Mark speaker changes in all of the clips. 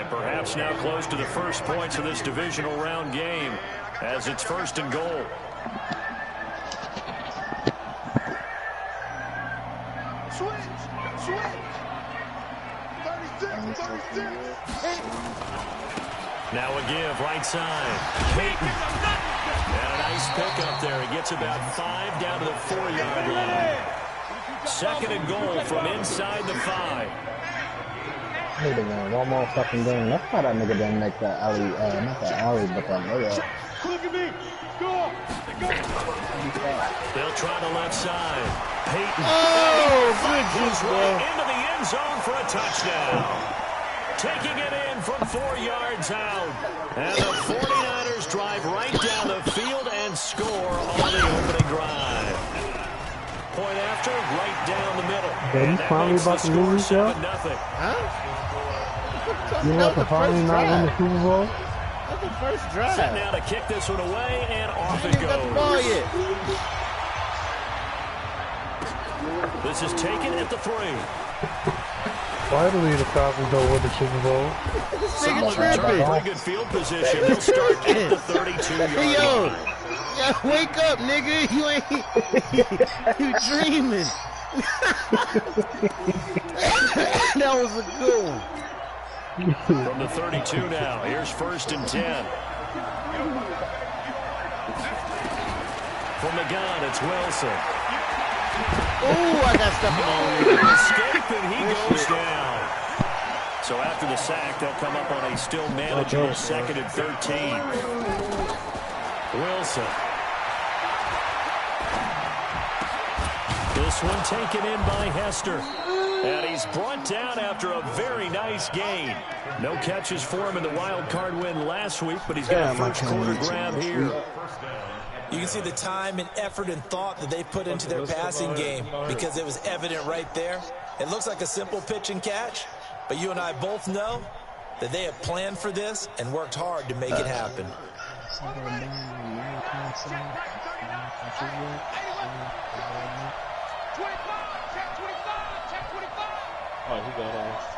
Speaker 1: And perhaps now close to the first points of this divisional round game as it's 1st and goal.
Speaker 2: Switch. 36.
Speaker 1: Now a give, right side. Peyton. And a nice pickup there. He gets about 5 down to the 4-yard line. 2nd and goal from inside the 5.
Speaker 3: I need to win one more fucking game. That's why that nigga didn't make that alley, not that alley, but that layup.
Speaker 2: Look at me. Go.
Speaker 1: They'll try the left side. Peyton.
Speaker 4: Oh, good
Speaker 1: Goes right into the end zone for a touchdown. Taking it in from 4 yards out. And the 49ers drive right down the field and score on the opening drive. Point after, right down the middle.
Speaker 3: Are you finally about to lose, yo?
Speaker 4: Huh?
Speaker 3: You want to finally not win the Super Bowl?
Speaker 4: That's the first drive.
Speaker 1: Set now to kick this one away, and off it
Speaker 4: Got the ball
Speaker 1: goes.
Speaker 4: yet.
Speaker 1: This is taken at the 3.
Speaker 3: Finally, the Falcons don't win the Super Bowl.
Speaker 4: Nigga tripping.
Speaker 1: Pretty good field position. They'll start at the 32-yard
Speaker 4: Yo,
Speaker 1: line.
Speaker 4: wake up, nigga. You ain't. You dreaming. That was a good one.
Speaker 1: From the 32 now. Here's 1st and 10. From the gun, it's Wilson.
Speaker 4: Oh, I got stuff on.
Speaker 1: Escape, and he goes down. So after the sack, they'll come up on a still manageable 2nd and 13. Wilson. This one taken in by Hester. And he's brought down after a very nice gain. No catches for him in the wild card win last week, but he's got a first quarter grab here.
Speaker 5: You can see the time and effort and thought that they put into their passing game because it was evident right there. It looks like a simple pitch and catch, but you and I both know that they have planned for this and worked hard to make it happen.
Speaker 2: Oh, he got off.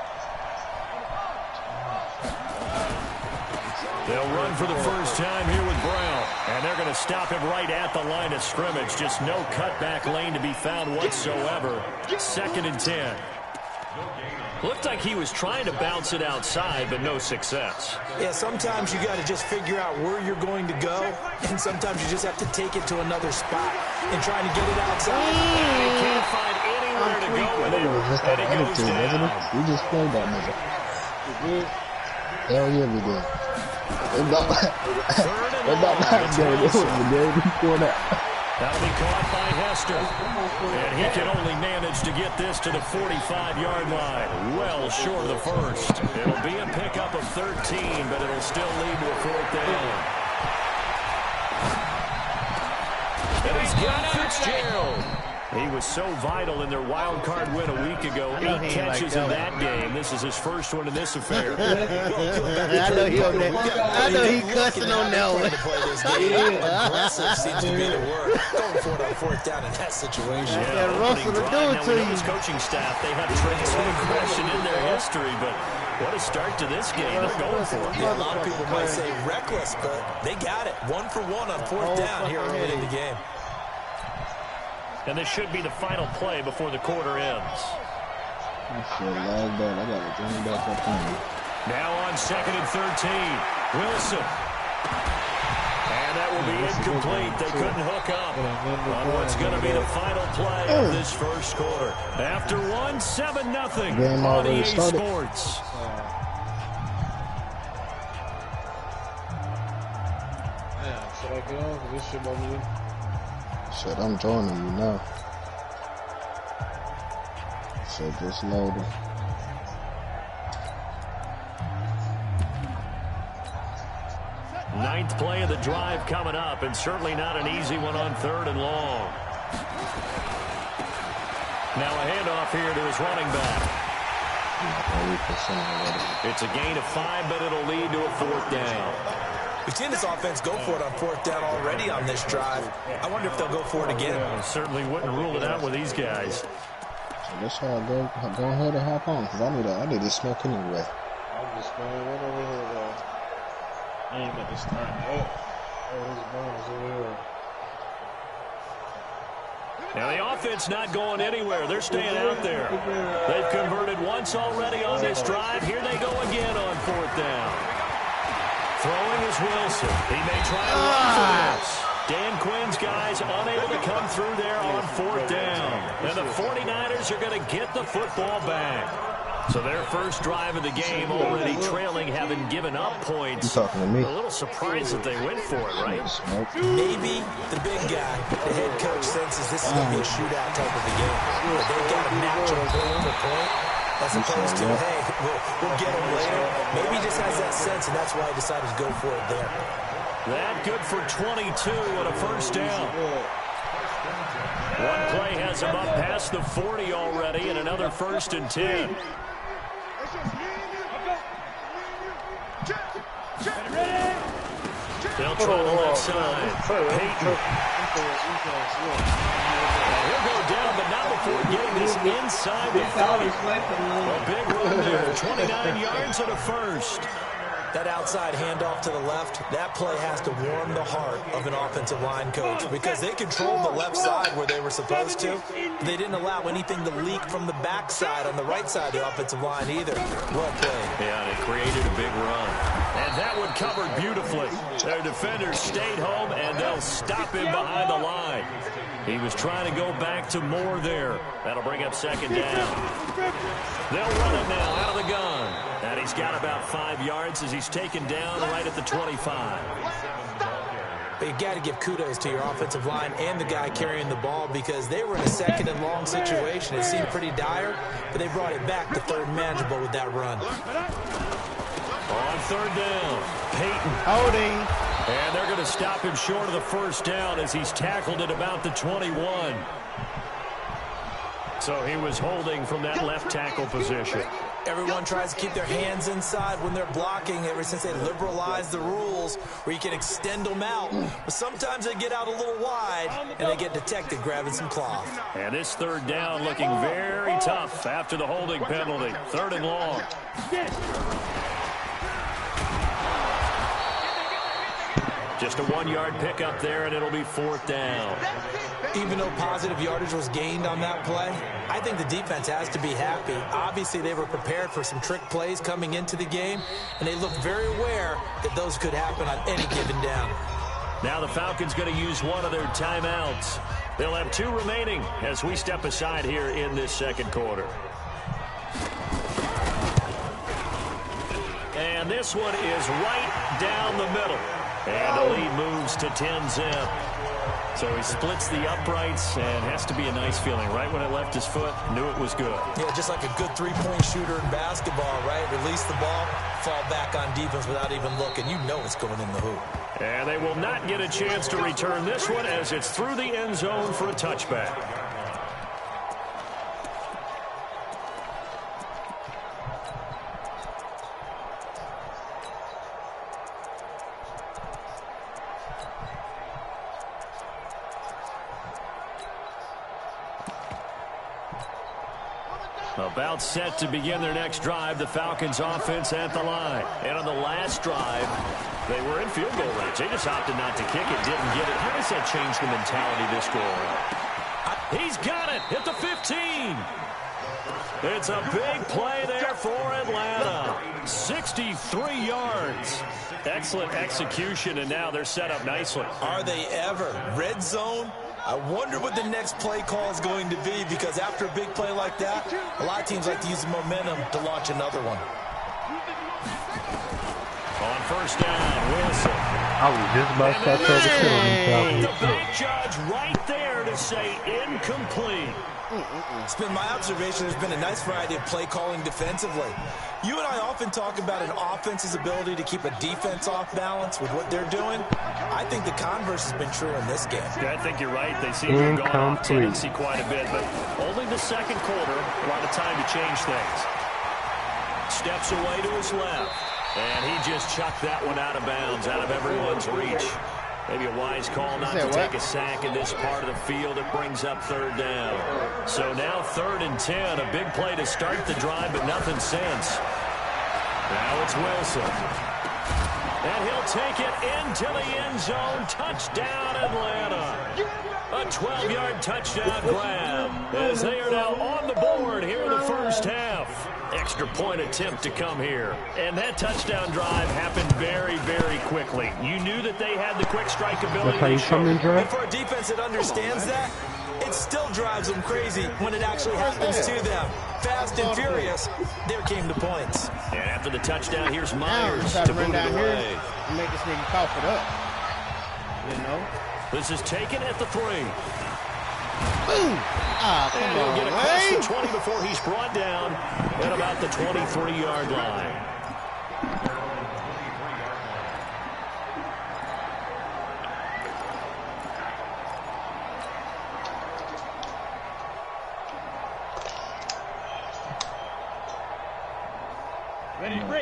Speaker 1: They'll run for the first time here with Brown. And they're going to stop him right at the line of scrimmage. Just no cutback lane to be found whatsoever. 2nd and 10. Looked like he was trying to bounce it outside, but no success.
Speaker 5: Yeah, sometimes you got to just figure out where you're going to go, and sometimes you just have to take it to another spot and trying to get it outside.
Speaker 1: And he can't find anywhere to go with it.
Speaker 3: It was just that
Speaker 1: And it goes
Speaker 3: attitude, wasn't
Speaker 1: down.
Speaker 3: it? We just played that nigga. Hell yeah, we did. It's about not good. It was the day before that.
Speaker 1: That'll be caught by Hester. And he can only manage to get this to the 45-yard line. Well short of the first. It'll be a pickup of 13, but it'll still lead to a 4th down. And he's got Fitzgerald. He was so vital in their wild card win a week ago. 8 catches in that game. This is his first one in this affair.
Speaker 4: I know he on that. I know he cussing on that one.
Speaker 5: Aggressive seems to be the word. Going for it on 4th down in that situation.
Speaker 4: Yeah, Russell to do it to
Speaker 1: you.
Speaker 4: you.
Speaker 1: His coaching staff, they have transfer aggression in their history, but what a start to this game. They're going for it.
Speaker 5: Yeah, a lot of people might say reckless, but they got it. 1 for 1 on 4th down here early in the game.
Speaker 1: And this should be the final play before the quarter ends. Now on 2nd and 13. Wilson. And that will be incomplete. They couldn't hook up on what's going to be the final play of this first quarter. After 1, 7-0 on EA Sports.
Speaker 2: Should I get on? This shit about me.
Speaker 3: Shit, I'm joining you now. Shit, just loaded.
Speaker 1: Ninth play of the drive coming up, and certainly not an easy one on 3rd and long. Now a handoff here to his running back. It's a gain of 5, but it'll lead to a 4th down.
Speaker 5: We've seen this offense go for it on 4th down already on this drive. I wonder if they'll go for it again.
Speaker 1: Yeah, certainly wouldn't rule it out with these guys.
Speaker 3: So let's go ahead and hop on, because I need this smoke anyway.
Speaker 2: I'm just going right over here, though. I ain't about to start. Oh, his bones over here.
Speaker 1: Now the offense not going anywhere. They're staying out there. They've converted once already on this drive. Here they go again on 4th down. Throwing is Wilson. He may try to run for this. Dan Quinn's guys unable to come through there on 4th down. And the 49ers are going to get the football back. So their first drive of the game already trailing, having given up points.
Speaker 3: You talking to me?
Speaker 1: A little surprised that they went for it, right?
Speaker 5: Maybe the big guy, the head coach, senses this is going to be a shootout type of a game. But they've got to match them point for point, as opposed to, hey, we'll get them later. Maybe he just has that sense, and that's why he decided to go for it there.
Speaker 1: That good for 22 on a first down. One play has him up past the 40 already, and another 1st and 10. They'll try the left side. Peyton. He'll go down, but not before getting this inside the 30. A big run there, 29 yards and a first.
Speaker 5: That outside handoff to the left, that play has to warm the heart of an offensive line coach because they controlled the left side where they were supposed to. They didn't allow anything to leak from the backside on the right side of the offensive line either. Well played.
Speaker 1: Yeah, and it created a big run. And that one covered beautifully. Their defenders stayed home, and they'll stop him behind the line. He was trying to go back to Moore there. That'll bring up 2nd down. They'll run it now out of the gun. And he's got about 5 yards as he's taken down right at the 25.
Speaker 5: But you got to give kudos to your offensive line and the guy carrying the ball because they were in a 2nd and long situation. It seemed pretty dire, but they brought it back to 3rd and manageable with that run.
Speaker 1: On 3rd down, Peyton.
Speaker 4: Holding.
Speaker 1: And they're going to stop him short of the 1st down as he's tackled at about the 21. So he was holding from that left tackle position.
Speaker 5: Everyone tries to keep their hands inside when they're blocking ever since they liberalized the rules where you can extend them out. But sometimes they get out a little wide and they get detected grabbing some cloth.
Speaker 1: And this 3rd down looking very tough after the holding penalty. 3rd and long. Just a 1-yard pickup there, and it'll be 4th down.
Speaker 5: Even though positive yardage was gained on that play, I think the defense has to be happy. Obviously, they were prepared for some trick plays coming into the game, and they looked very aware that those could happen on any given down.
Speaker 1: Now the Falcons going to use one of their timeouts. They'll have 2 remaining as we step aside here in this 2nd quarter. And this one is right down the middle. And the lead moves to 10-zip. So he splits the uprights and has to be a nice feeling. Right when it left his foot, knew it was good.
Speaker 5: Yeah, just like a good three-point shooter in basketball, right? Release the ball, fall back on defense without even looking. You know it's going in the hoop.
Speaker 1: And they will not get a chance to return this one as it's through the end zone for a touchback. About set to begin their next drive, the Falcons offense at the line. And on the last drive, they were in field goal range. They just opted not to kick it, didn't get it. How does that change the mentality this go around? He's got it at the 15. It's a big play there for Atlanta. 63 yards. Excellent execution, and now they're set up nicely.
Speaker 5: Are they ever? Red zone? I wonder what the next play call is going to be because after a big play like that, a lot of teams like to use the momentum to launch another one.
Speaker 1: On 1st down, Wilson.
Speaker 3: I was just about to say
Speaker 1: the back judge right there to say incomplete.
Speaker 5: It's been my observation there's been a nice variety of play calling defensively. You and I often talk about an offense's ability to keep a defense off balance with what they're doing. I think the converse has been true in this game.
Speaker 1: Yeah, I think you're right. They seem to have gone off tendency quite a bit, but only the 2nd quarter, a lot of time to change things. Steps away to his left, and he just chucked that one out of bounds, out of everyone's reach. Maybe a wise call not to take a sack in this part of the field. It brings up 3rd down. So now 3rd and 10, a big play to start the drive, but nothing since. Now it's Wilson. And he'll take it into the end zone. Touchdown, Atlanta. A 12-yard touchdown grab as they are now on the board here in the first half. Extra point attempt to come here. And that touchdown drive happened very, very quickly. You knew that they had the quick strike ability.
Speaker 3: That's how you come in, Dre?
Speaker 5: And for a defense that understands that, it still drives them crazy when it actually happens to them. Fast and furious, there came the points.
Speaker 1: And after the touchdown, here's
Speaker 4: Now,
Speaker 1: Myers
Speaker 4: try
Speaker 1: to
Speaker 4: to run
Speaker 1: boot it
Speaker 4: down here
Speaker 1: away.
Speaker 4: and make this nigga cough it up. You know?
Speaker 1: This is taken at the 3.
Speaker 4: Boom! Ah,
Speaker 1: And
Speaker 4: come
Speaker 1: he'll
Speaker 4: on,
Speaker 1: get across
Speaker 4: man.
Speaker 1: the 20 before he's brought down at about the 23-yard line.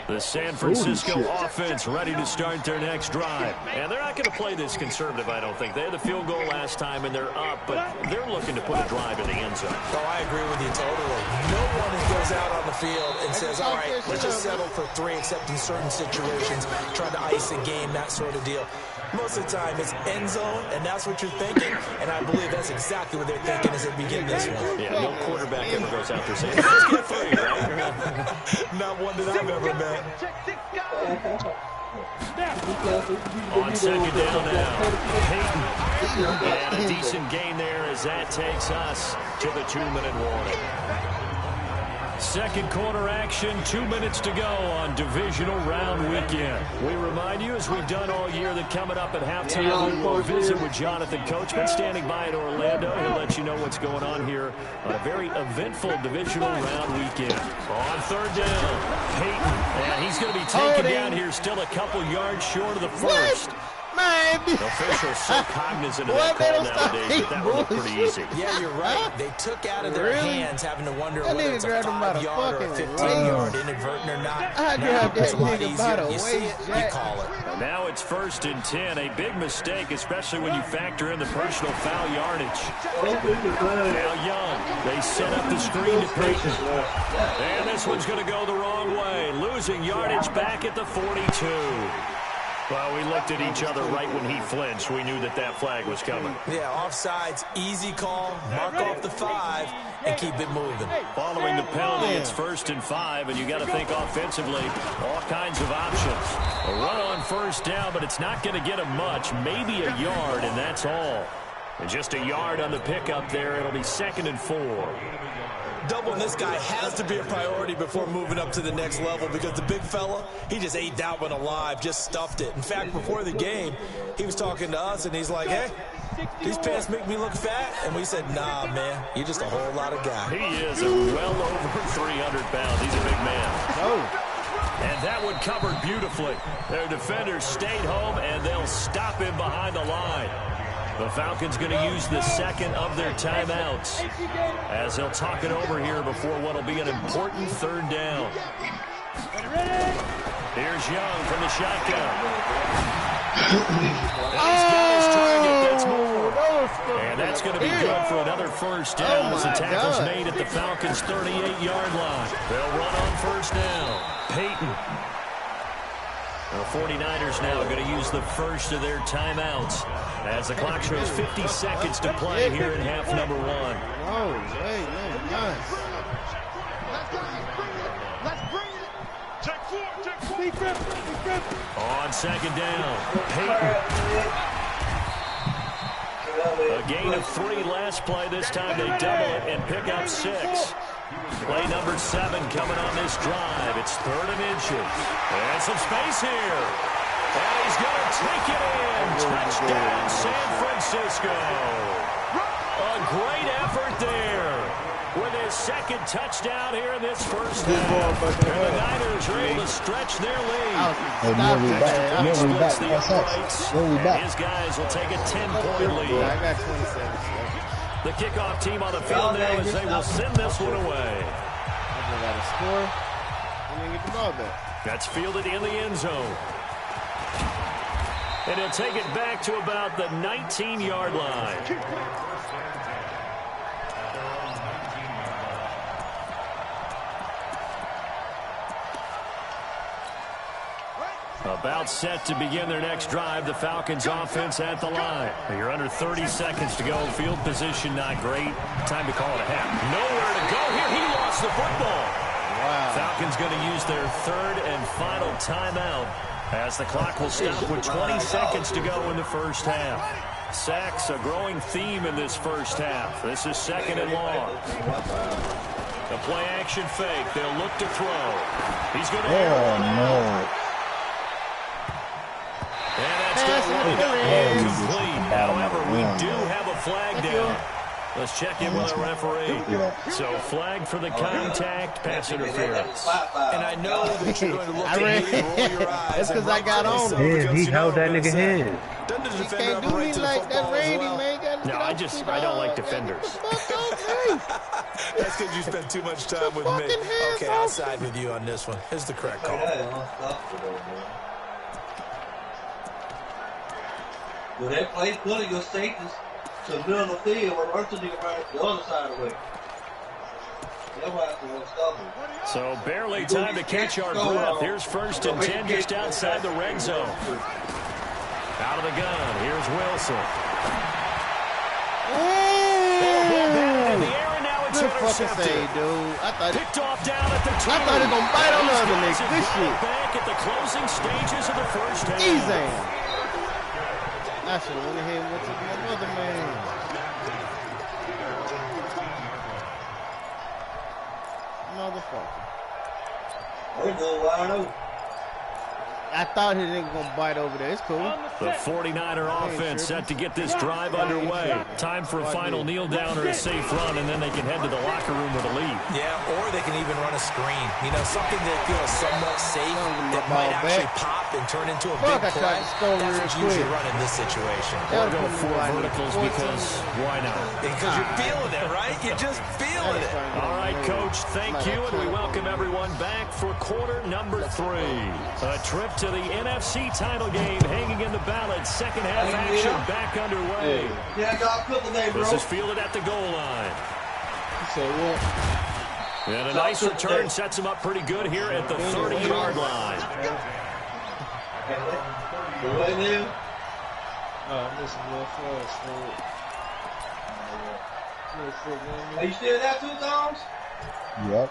Speaker 1: The San Francisco offense ready to start their next drive. And they're not going to play this conservative, I don't think. They had the field goal last time, and they're up, but they're looking to put a drive in the end zone.
Speaker 5: Oh, I agree with you totally. No one goes out on the field and says, all right, let's just settle for 3, except in certain situations, trying to ice a game, that sort of deal. Most of the time, it's end zone, and that's what you're thinking, and I believe that's exactly what they're thinking as they begin this one.
Speaker 1: Yeah, no quarterback ever goes out there saying, let's get 3, right?
Speaker 5: Not one that I've ever met.
Speaker 1: On second down now, Peyton. And a decent gain there as that takes us to the 2-minute warning. Second quarter action, 2 minutes to go on divisional round weekend. We remind you, as we've done all year, that coming up at halftime, we will visit with Jonathan Coachman standing by in Orlando. He'll let you know what's going on here on a very eventful divisional round weekend. On third down, Peyton. And he's going to be taken down here still a couple yards short of the first.
Speaker 4: Man,
Speaker 1: Officials so cognizant of that call nowadays, but that one looked pretty easy.
Speaker 5: Yeah, you're right. They took out of their hands having to wonder
Speaker 4: That
Speaker 5: whether
Speaker 4: nigga
Speaker 5: it's a
Speaker 4: grabbed him by the
Speaker 5: 5-yard or a
Speaker 4: fucking
Speaker 5: 15-yard, inadvertent or not.
Speaker 4: I
Speaker 5: Now,
Speaker 4: grabbed that
Speaker 5: it's a lot
Speaker 4: nigga by
Speaker 5: easier.
Speaker 4: the
Speaker 5: You see
Speaker 4: waist,
Speaker 5: it, you
Speaker 4: Jack.
Speaker 5: call it.
Speaker 1: Now it's 1st and 10. A big mistake, especially when you factor in the personal foul yardage. Now Young, they set up the screen to Peyton. And this one's going to go the wrong way. Losing yardage back at the 42. Well, we looked at each other right when he flinched. We knew that that flag was coming.
Speaker 5: Yeah, offsides, easy call, mark off the 5, and keep it moving.
Speaker 1: Following the penalty, it's 1st and 5, and you got to think offensively, all kinds of options. A run on first down, but it's not going to get him much, maybe a yard, and that's all. And just a yard on the pickup there. It'll be 2nd and 4.
Speaker 5: Doubling this guy has to be a priority before moving up to the next level because the big fella, he just ate that one alive, just stuffed it. In fact, before the game, he was talking to us, and he's like, hey, these pants make me look fat. And we said, nah, man, you're just a whole lot of guy.
Speaker 1: He is well over 300 pounds. He's a big man. And that one covered beautifully. Their defenders stayed home, and they'll stop him behind the line. The Falcons going to use the second of their timeouts as they'll talk it over here before what will be an important 3rd down. Here's Young from the shotgun. And he's got his target. That's more. And that's going to be good for another 1st down as the tackle's made at the Falcons' 38-yard line. They'll run on 1st down. Peyton. The 49ers now going to use the first of their timeouts as the clock shows 50 seconds to play here in half number 1.
Speaker 4: No way, no nice.
Speaker 1: On 2nd down, Peyton. A gain of 3 last play. This time they double it and pick up 6. Play number 7 coming on this drive. It's 3rd and inches. And some space here. And he's going to take it in. Touchdown, San Francisco. A great effort there with his 2nd touchdown here in this first half. And the Niners are able to stretch their lead.
Speaker 3: Hey, we'll be back. We'll be back.
Speaker 1: The
Speaker 3: What's
Speaker 1: uprights.
Speaker 3: up? We'll be back.
Speaker 1: His guys will take a 10-point lead.
Speaker 4: I got 27.
Speaker 1: The kickoff team on the field now as they will send this one away.
Speaker 4: I got a score and then get the ball back.
Speaker 1: That's fielded in the end zone. And he'll take it back to about the 19-yard line. About set to begin their next drive. The Falcons offense at the line. You're under 30 seconds to go. Field position not great. Time to call it a half. Nowhere to go here. He lost the football.
Speaker 4: Wow.
Speaker 1: Falcons going to use their third and final timeout as the clock will stop with 20 seconds to go in the first half. Sacks a growing theme in this first half. This is second and long. The play action fake. They'll look to throw. He's going to
Speaker 3: no.
Speaker 1: And that's complete. However, we do have a flag down. Let's check in with our referee. So, flag for the contact, pass interference.
Speaker 5: And I know that you're going to look at me and roll your eyes.
Speaker 4: That's because I got on him.
Speaker 6: Yeah, he held that nigga head.
Speaker 5: Doesn't the
Speaker 4: He
Speaker 5: defender
Speaker 4: can't
Speaker 5: have a
Speaker 4: do
Speaker 5: right
Speaker 4: me
Speaker 5: to the
Speaker 4: like that,
Speaker 5: football as
Speaker 4: Randy,
Speaker 5: well?
Speaker 4: man.
Speaker 1: No, I don't like defenders.
Speaker 5: That's because you spent too much time with me. Okay, I'll side with you on this one. Here's the correct call.
Speaker 7: Well, that play pulling your safeties to the middle of the field where Mercer nigga right the other side of the way. That's why it's the stop him.
Speaker 1: So barely time to catch our breath. Here's first and 10 just outside the red zone. Out of the gun. Here's Wilson. In the air, and now it's
Speaker 4: Good fucking
Speaker 1: intercepted.
Speaker 4: save, dude. I thought
Speaker 1: Picked off down at the 2.
Speaker 4: I thought he gonna bite on the other nigga. Good shit.
Speaker 1: Back at the closing stages of the first half.
Speaker 4: Easy. I should have went ahead and went to my other man. Motherfucker.
Speaker 7: They go wide open.
Speaker 4: I thought he didn't gonna bite over there. It's cool.
Speaker 1: The 49er offense set to get this drive underway. Time for a final kneel down or a safe run, and then they can head to the locker room with a lead.
Speaker 5: Yeah, or they can even run a screen. You know, something that feels somewhat safe that might actually pop and turn into a big play. That's what you usually run in this situation.
Speaker 1: Or go 4 verticals because why not?
Speaker 5: Because you're feeling it, right? You're just feeling it.
Speaker 1: All right, Coach, thank you, and we welcome everyone back for quarter number 3. A trip to the NFC title game hanging in the balance. Second half action back underway.
Speaker 7: Yeah, I got a couple there, bro.
Speaker 1: This is fielded at the goal line.
Speaker 4: You said what?
Speaker 1: And a nice return sets him up pretty good here at the 30-yard line.
Speaker 7: Right now?
Speaker 2: Listen,
Speaker 7: Are you still there 2 times?
Speaker 3: Yep.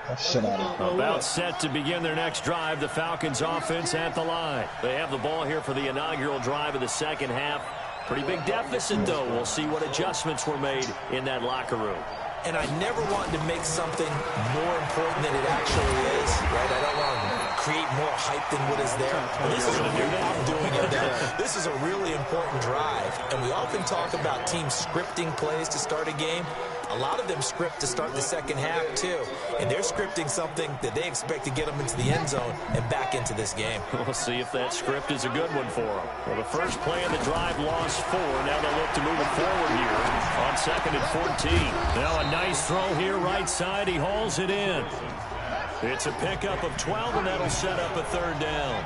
Speaker 3: That shit out of
Speaker 1: About set to begin their next drive. The Falcons offense at the line. They have the ball here for the inaugural drive of the second half. Pretty big deficit, though. We'll see what adjustments were made in that locker room.
Speaker 5: And I never wanted to make something more important than it actually is, right? I don't want to create more hype than what is there. But this is doing it there. This is a really important drive, and we often talk about teams scripting plays to start a game. A lot of them script to start the second half, too. And they're scripting something that they expect to get them into the end zone and back into this game.
Speaker 1: We'll see if that script is a good one for them. Well, the first play of the drive lost 4. Now they'll look to move it forward here on 2nd and 14. Now a nice throw here right side. He hauls it in. It's a pickup of 12, and that'll set up a 3rd down.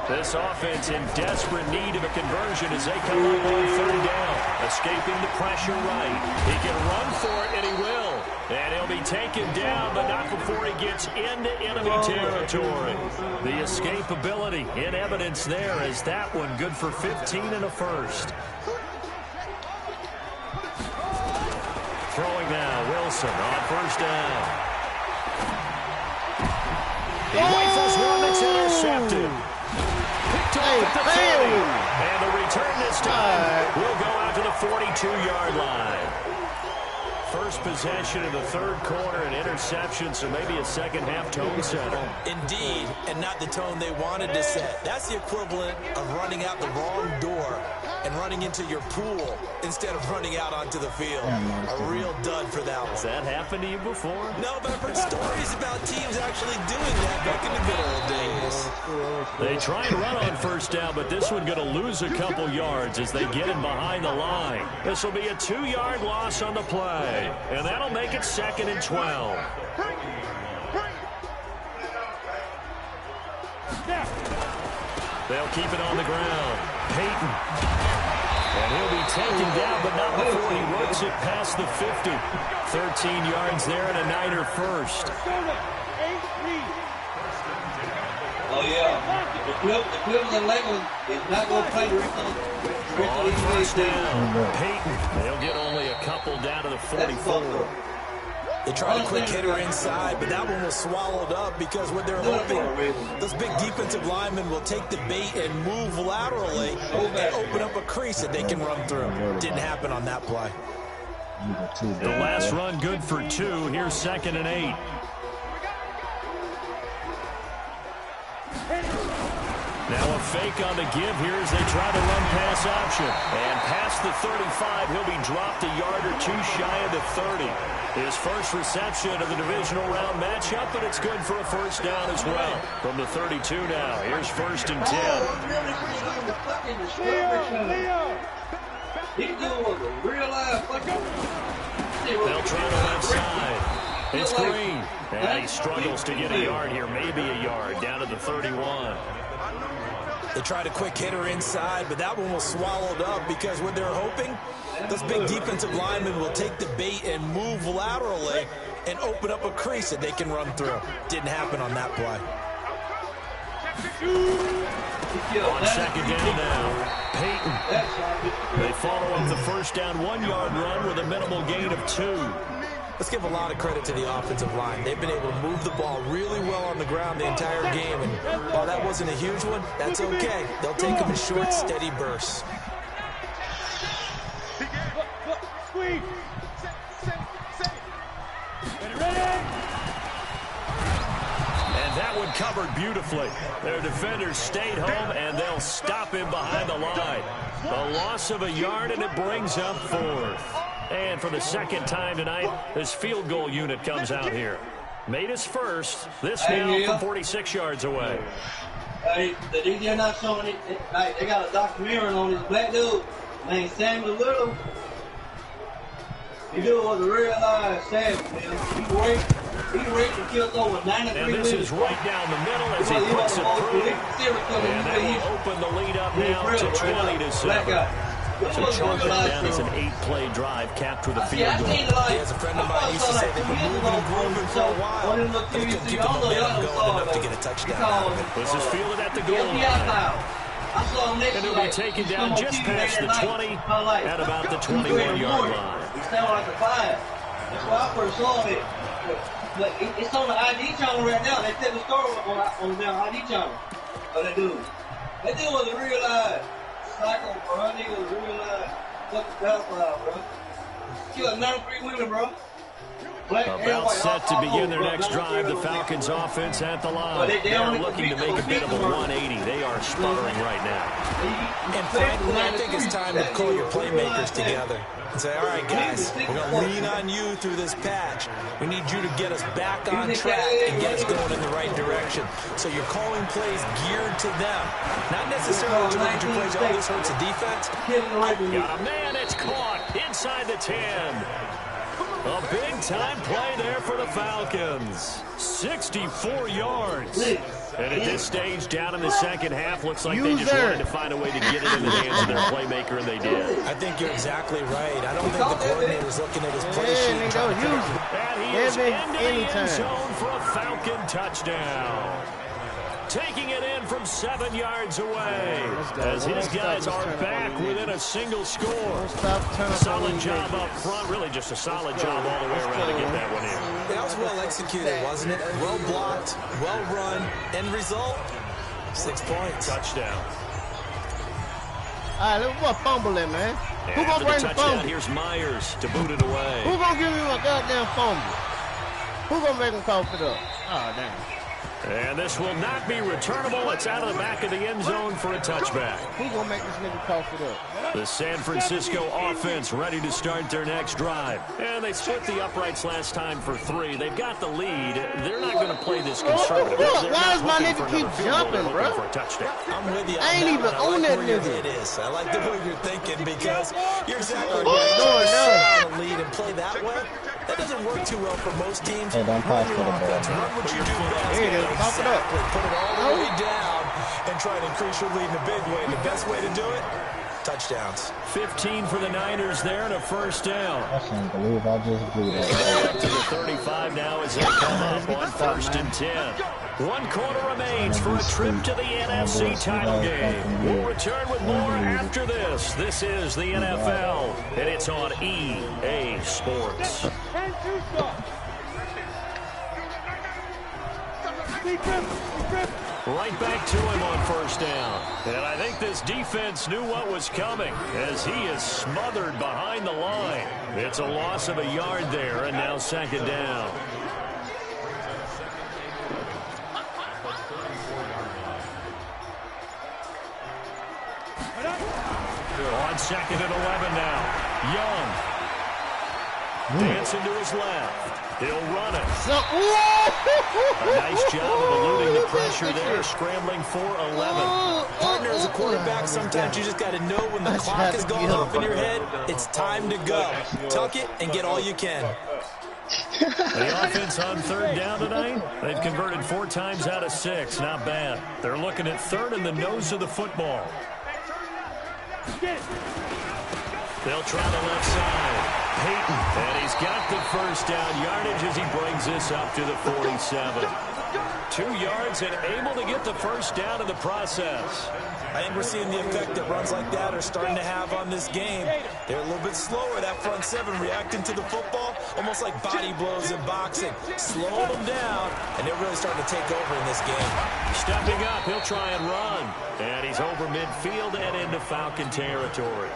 Speaker 1: This offense in desperate need of a conversion as they come up on 3rd down. Escaping the pressure right. He can run for it, and he will. And he'll be taken down, but not before he gets into enemy territory. The escapability in evidence there as that one good for 15 and a first. Throwing now, Wilson on 1st down. He rifles one that's intercepted. Picked off at the 30. And the return this time will go out to the 42-yard line. First possession of the 3rd quarter, an interception, so maybe a second-half tone setter.
Speaker 5: Indeed, and not the tone they wanted to set. That's the equivalent of running out the wrong door and running into your pool instead of running out onto the field. A real dud for that one.
Speaker 1: Has that happened to you before?
Speaker 5: No, but I've heard stories about teams actually doing that back in the good old days.
Speaker 1: They try and run on 1st down, but this one going to lose a couple yards as they get him behind the line. This will be a 2-yard loss on the play, and that'll make it 2nd and 12. They'll keep it on the ground. Peyton. And he'll be taken down, but not before he works makes it past the 50. 13 yards there and a Niner first.
Speaker 7: Oh, yeah. The Cleveland Lakers is not going to play the rest of
Speaker 1: On first down, Peyton. They'll get only a couple down to the 44.
Speaker 5: They tried a quick hitter inside, but that one was swallowed up because what they're hoping, those big defensive linemen will take the bait and move laterally and open up a crease that they can run through. Didn't happen on that play.
Speaker 1: The last run good for 2. Here's 2nd and 8. Now a fake on the give here as they try to run pass option. And past the 35, he'll be dropped a yard or 2 shy of the 30. His first reception of the divisional round matchup, but it's good for a first down as well. From the 32 now, here's 1st and 10. They'll try the left side. It's Green. And he struggles to get a yard here, maybe a yard, down to the 31.
Speaker 5: They tried a quick hitter inside, but that one was swallowed up because what they're hoping, those big defensive linemen will take the bait and move laterally and open up a crease that they can run through. Didn't happen on that play.
Speaker 1: On 2nd down now, Peyton. They follow up the first down 1-yard run with a minimal gain of 2.
Speaker 5: Let's give a lot of credit to the offensive line. They've been able to move the ball really well on the ground the entire game. And while that wasn't a huge one, that's okay. They'll take them in short, steady bursts.
Speaker 1: And that one covered beautifully. Their defenders stayed home, and they'll stop him behind the line. A loss of a yard, and it brings up 4th. And for the 2nd time tonight, this field goal unit comes out here. Made his first. This now from 46 yards away.
Speaker 7: Hey, they're not showing it. They got a documentary on this black dude named Samuel Little. He dude was a real live savage, man. He raped and killed over 93
Speaker 1: And this is right down the middle as he puts it through. And that will open the lead up now to 20-7. So chalk that down as an 8-play drive capped with a field goal.
Speaker 5: As a friend of mine used to say, they've been moving and grooving for a while. They couldn't keep the momentum going enough to get a touchdown out of it.
Speaker 1: This is fielded at the goal line. And it'll be taken down just past the 20 at about the 21-yard line.
Speaker 7: He's standing like a 5. That's why I first saw it. But it's on the ID channel right now. They said the story on the ID channel. Oh, that dude. That dude was a real live psycho, bro. That nigga was a real live fucking pedophile, bro. Killed 93 women, bro.
Speaker 1: About set to begin their next drive, the Falcons offense at the line. They are looking to make a bit of a 180. They are sputtering right now.
Speaker 5: And frankly, I think it's time to call your playmakers together and say, all right, guys, we're going to lean on you through this patch. We need you to get us back on track and get us going in the right direction. So you're calling plays geared to them. Not necessarily to run your plays, oh, this hurts the defense.
Speaker 1: Got a man, it's caught inside the 10. A big-time play there for the Falcons. 64 yards. And at this stage, down in the second half, looks like they just wanted to find a way to get it in the hands of their playmaker, and they did.
Speaker 5: I think you're exactly right. I don't think the coordinator's looking at his play sheet.
Speaker 1: And he is into the end zone for a Falcon touchdown. Taking it in from 7 yards away as his guys are back within a single score. Solid job up front, really just a solid job all the way around to get that one in.
Speaker 5: That was well executed, wasn't it? Well blocked, well run. End result, 6 points.
Speaker 1: Touchdown.
Speaker 4: All right, let's fumble it, man. Who gonna bring the fumble?
Speaker 1: Here's Myers to boot it away.
Speaker 4: Who gonna give me a goddamn fumble? Who gonna make him cough it up? Oh, damn.
Speaker 1: And this will not be returnable. It's out of the back of the end zone for a touchback.
Speaker 4: Who's going to make this nigga cough it up?
Speaker 1: The San Francisco offense ready to start their next drive. And they split the uprights last time for 3. They've got the lead. They're not going to play this conservative.
Speaker 4: Why does my nigga keep jumping, bro?
Speaker 1: For a touchdown.
Speaker 5: I'm with you.
Speaker 4: I ain't even on that nigga.
Speaker 5: It is. I like the way you're thinking because you're exactly right. You lead and play that way. That doesn't work too well for most teams.
Speaker 3: Hey, don't pass for the ball.
Speaker 5: Run what you do best.
Speaker 4: There it is. Pop it up.
Speaker 5: Put it all the way down and try to increase your lead in a big way. The best way to do it, touchdowns.
Speaker 1: 15 for the Niners there and a first down.
Speaker 3: I can't believe I just blew that.
Speaker 1: Up to the 35 now as they come up on 1st and 10. 1 quarter remains for a trip to the NFC title game. We'll return with more after this. This is the NFL, and it's on EA Sports. Right back to him on 1st down. And I think this defense knew what was coming as he is smothered behind the line. It's a loss of a yard there, and now 2nd down. On 2nd and 11 now. Young. Dancing to his left. He'll run it. A nice job of eluding the pressure there, scrambling for 11.
Speaker 5: Partner, as a quarterback, sometimes you just got to know when the clock is going off in your head, it's time to go. Tuck it and get all you can.
Speaker 1: The offense on 3rd down tonight, they've converted 4 times out of 6. Not bad. They're looking at 3rd in the nose of the football. They'll try the left side. Peyton, and he's got the 1st down yardage as he brings this up to the 47. 2 yards and able to get the 1st down in the process.
Speaker 5: I think we're seeing the effect that runs like that are starting to have on this game. They're a little bit slower, that front 7 reacting to the football, almost like body blows in boxing. Slow them down, and they're really starting to take over in this game.
Speaker 1: Stepping up, he'll try and run. And he's over midfield and into Falcon territory.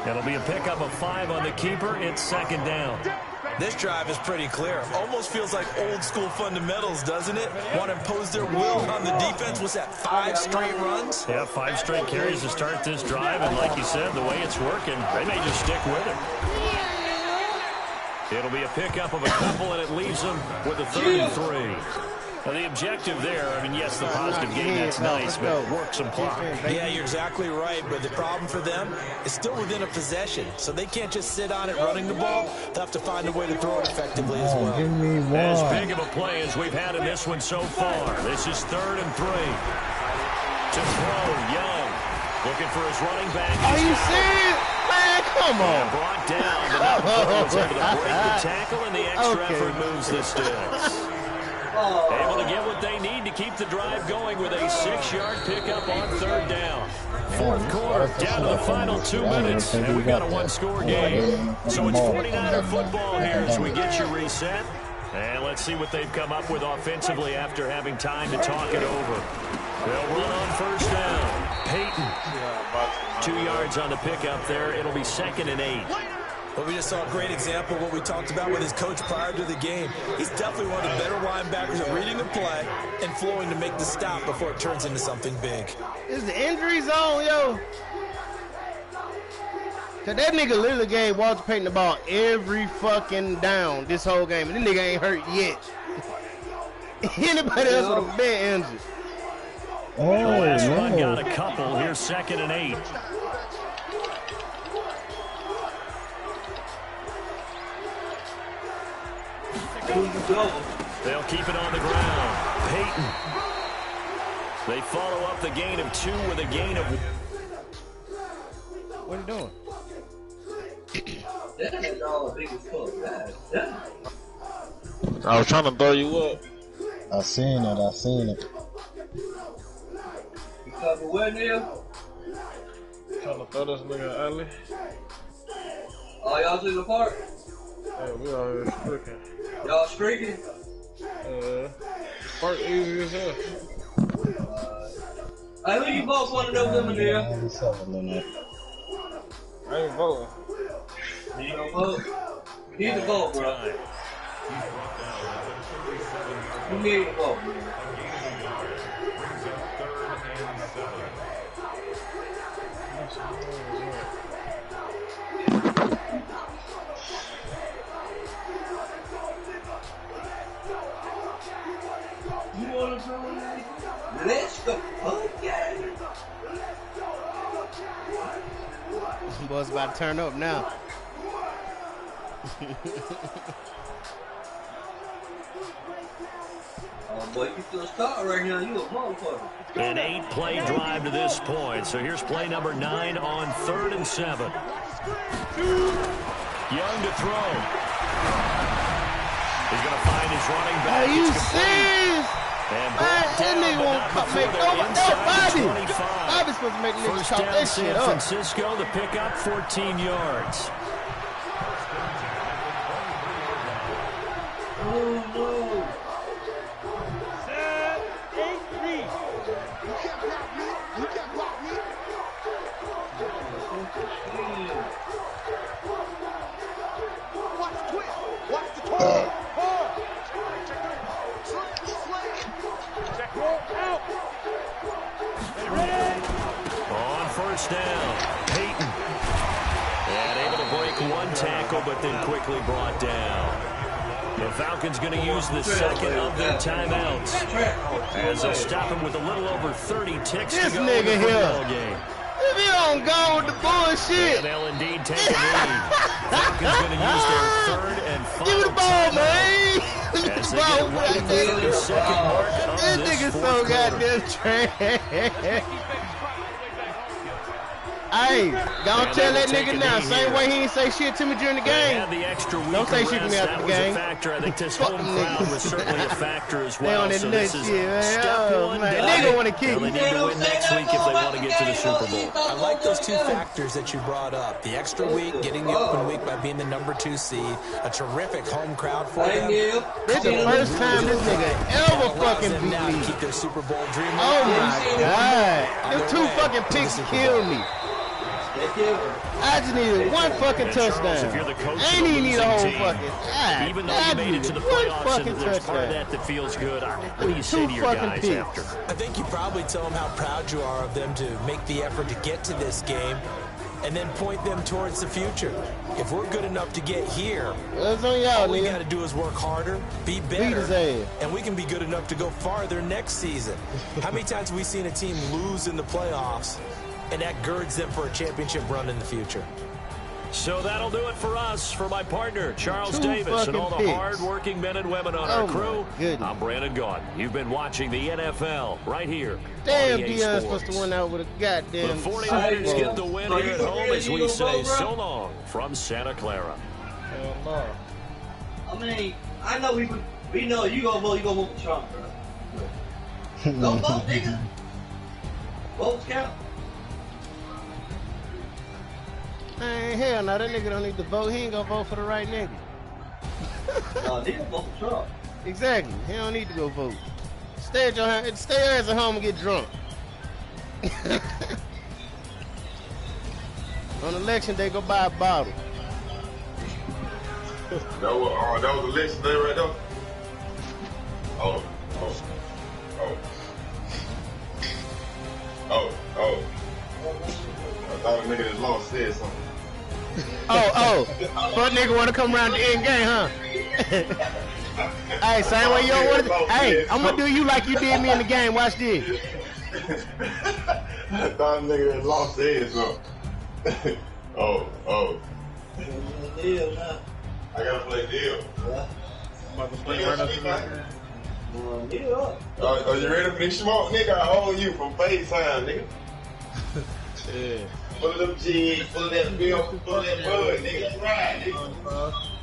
Speaker 1: It'll be a pickup of 5 on the keeper. It's 2nd down.
Speaker 5: This drive is pretty clear. Almost feels like old school fundamentals, doesn't it? Want to impose their will on the defense. Was that 5 straight runs?
Speaker 1: Yeah, 5 straight carries to start this drive. And like you said, the way it's working, they may just stick with it. It'll be a pickup of a couple, and it leaves them with a 3rd and 3. Now, the objective there, I mean, yes, the positive gain, that's nice, but work some clock.
Speaker 5: Yeah, you're exactly right, but the problem for them is still within a possession, so they can't just sit on it running the ball. They'll have to find a way to throw it effectively as well.
Speaker 3: Give me one.
Speaker 1: As big of a play as we've had in this one so far. This is 3rd and 3. To throw, Young. Looking for his running back.
Speaker 4: Are you serious? Man, come on.
Speaker 1: And brought down, but now Burrow was able to break the tackle, and the extra effort moves the sticks. Able to get what they need to keep the drive going with a 6-yard pickup on 3rd down. 4th quarter, down to the final 2 minutes, and we've got a 1-score game. So it's 49er football here as we get you reset. And let's see what they've come up with offensively after having time to talk it over. They'll run on 1st down. Peyton. 2 yards on the pickup there. It'll be 2nd and 8.
Speaker 5: But we just saw a great example of what we talked about with his coach prior to the game. He's definitely one of the better linebackers at reading the play and flowing to make the stop before it turns into something big.
Speaker 4: It's the injury zone, yo. Cause that nigga literally gave Walter Payton the ball every fucking down this whole game. And this nigga ain't hurt yet. Anybody else would have been injured.
Speaker 1: The last run got a couple. Here's 2nd and 8. They'll keep it on the ground. Peyton. They follow up the gain of 2 with a gain of...
Speaker 4: What are you doing?
Speaker 2: I was trying to throw you up.
Speaker 3: I seen it.
Speaker 7: You cover where, Neil?
Speaker 2: Trying to throw this nigga alley.
Speaker 7: Oh, y'all took it apart?
Speaker 2: Yeah, we out here streaking.
Speaker 7: Y'all streaking?
Speaker 2: Park easy as hell.
Speaker 7: Hey, who you both want to know them, Neil?
Speaker 2: I ain't voting.
Speaker 7: You don't vote? You need to vote, bro. You need to vote, man. You want to go? Let's go. Okay.
Speaker 4: This boy's about to turn up now.
Speaker 7: Oh, boy, you still start right now. You a motherfucker.
Speaker 1: An 8-play drive to this point. So here's play number 9 on 3rd and 7. Young to throw. He's going to find his running back.
Speaker 4: Are you serious?
Speaker 1: And
Speaker 4: That nigga won't make Bobby. Bobby's supposed to make niggas
Speaker 1: First
Speaker 4: chop
Speaker 1: down,
Speaker 4: that
Speaker 1: San
Speaker 4: shit up.
Speaker 1: Francisco to pick up 14 yards.
Speaker 7: Oh, no.
Speaker 1: On first down, Peyton. And able to break one tackle, but then quickly brought down. The Falcons going to use the second of their timeouts as they'll stop him with a little over 30 ticks
Speaker 4: This
Speaker 1: to go
Speaker 4: nigga
Speaker 1: in the
Speaker 4: here.
Speaker 1: football game.
Speaker 4: If he don't go with the bullshit,
Speaker 1: And they'll indeed take a lead. Falcons going to use their third and
Speaker 4: give me the
Speaker 1: final
Speaker 4: ball,
Speaker 1: timeout
Speaker 4: man. Give me
Speaker 1: as
Speaker 4: the
Speaker 1: they get
Speaker 4: ball,
Speaker 1: right at the
Speaker 4: man.
Speaker 1: 32nd mark of
Speaker 4: This
Speaker 1: this
Speaker 4: nigga
Speaker 1: fourth
Speaker 4: so
Speaker 1: quarter.
Speaker 4: goddamn trash. Hey, don't tell that nigga now. Same way he ain't say shit to me during the
Speaker 1: They
Speaker 4: game.
Speaker 1: had the extra week
Speaker 4: Don't say
Speaker 1: of
Speaker 4: shit to
Speaker 1: rest.
Speaker 4: me after
Speaker 1: That
Speaker 4: the
Speaker 1: was
Speaker 4: game.
Speaker 1: a factor. I think this
Speaker 4: Fuck
Speaker 1: home
Speaker 4: them
Speaker 1: crowd
Speaker 4: niggas.
Speaker 1: was certainly a factor as
Speaker 4: They
Speaker 1: well.
Speaker 4: on that
Speaker 1: So
Speaker 4: nut
Speaker 1: this is
Speaker 4: shit, man.
Speaker 1: step
Speaker 4: Oh,
Speaker 1: one
Speaker 4: man.
Speaker 1: done.
Speaker 4: Nigga wanna kick
Speaker 1: Well, they
Speaker 4: me.
Speaker 1: need to win next week if they want to get to the Super Bowl.
Speaker 5: I like those two factors that you brought up. The extra week, getting the open week by being the number 2 seed, a terrific home crowd for them.
Speaker 4: This the first time this nigga ever
Speaker 5: Allows
Speaker 4: fucking
Speaker 5: them
Speaker 4: beat
Speaker 5: now to
Speaker 4: me.
Speaker 5: keep their Super Bowl dream
Speaker 4: Oh
Speaker 5: alive.
Speaker 4: my god. Them two fucking picks killed me. I just needed one fucking
Speaker 1: And Charles,
Speaker 4: touchdown.
Speaker 1: if you're the coach
Speaker 4: I
Speaker 1: of
Speaker 4: ain't
Speaker 1: the
Speaker 4: even need a whole
Speaker 1: losing team,
Speaker 4: fucking. God,
Speaker 1: even though
Speaker 4: I
Speaker 1: you made it to the
Speaker 4: needed one
Speaker 1: playoffs
Speaker 4: fucking
Speaker 1: and there's part of
Speaker 4: touchdown.
Speaker 1: that feels good, what do you say
Speaker 4: Two
Speaker 1: to your
Speaker 4: fucking
Speaker 1: guys
Speaker 4: picks.
Speaker 1: after?
Speaker 5: I think you probably tell them how proud you are of them to make the effort to get to this game and then point them towards the future. If we're good enough to get here,
Speaker 4: That's on y'all,
Speaker 5: all we got to
Speaker 4: nigga.
Speaker 5: do is work harder, be
Speaker 4: Beat his
Speaker 5: better,
Speaker 4: ass.
Speaker 5: and we can be good enough to go farther next season. How many times have we seen a team lose in the playoffs, and that girds them for a championship run in the future?
Speaker 1: So that'll do it for us. For my partner, Charles
Speaker 4: Two
Speaker 1: Davis, and all the
Speaker 4: fucking picks.
Speaker 1: hard-working men and women on
Speaker 4: Oh,
Speaker 1: our
Speaker 4: my
Speaker 1: crew,
Speaker 4: goodness.
Speaker 1: I'm Brandon Gaudin. You've been watching the NFL right here
Speaker 4: Damn,
Speaker 1: on EA
Speaker 4: Dion's
Speaker 1: Sports.
Speaker 4: supposed to win out with a goddamn
Speaker 1: The 49ers
Speaker 4: Super
Speaker 1: get the
Speaker 4: Bowl.
Speaker 1: win
Speaker 7: So
Speaker 1: here
Speaker 7: you
Speaker 1: at
Speaker 7: for
Speaker 1: home
Speaker 7: real?
Speaker 1: as
Speaker 7: You
Speaker 1: we
Speaker 7: gonna
Speaker 1: say
Speaker 7: vote, bro?
Speaker 1: so long from Santa Clara.
Speaker 2: Hell no.
Speaker 7: I mean, I know we know you gonna vote for Trump, bro. Go vote, nigga. Votes count.
Speaker 4: Man, hell no, that nigga don't need to vote. He ain't gonna vote for the right nigga.
Speaker 7: No, nigga vote for Trump.
Speaker 4: Exactly. He don't need to go vote. Stay at your ass at home and get drunk. On election day, go buy a bottle.
Speaker 8: That was election day right there. Oh. I thought a nigga that lost said something.
Speaker 4: But nigga wanna come around the end game, huh? Hey, same way you don't want to. Hey, I'm gonna do you like you did me in the game. Watch this.
Speaker 8: I thought a nigga that lost said something. Oh.
Speaker 7: Deal now.
Speaker 8: I gotta play deal.
Speaker 7: Yeah.
Speaker 2: I'm about to play right after that.
Speaker 7: Deal up.
Speaker 8: Are you ready for this smoke, nigga? I hold you from FaceTime, nigga.
Speaker 2: Yeah.
Speaker 8: Full of them G's, full of that milk, full of that bud, nigga. Right, nigga.